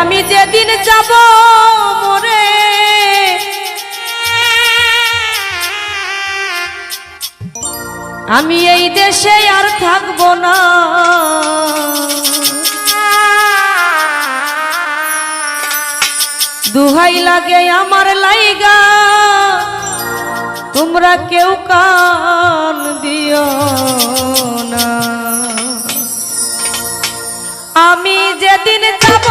আমি যেদিন যাব মরে আমি এই দেশে আর থাকব না। দুহাই লাগে আমার লাইগা তোমরা কেউ কান দিও না। আমি যেদিন যাব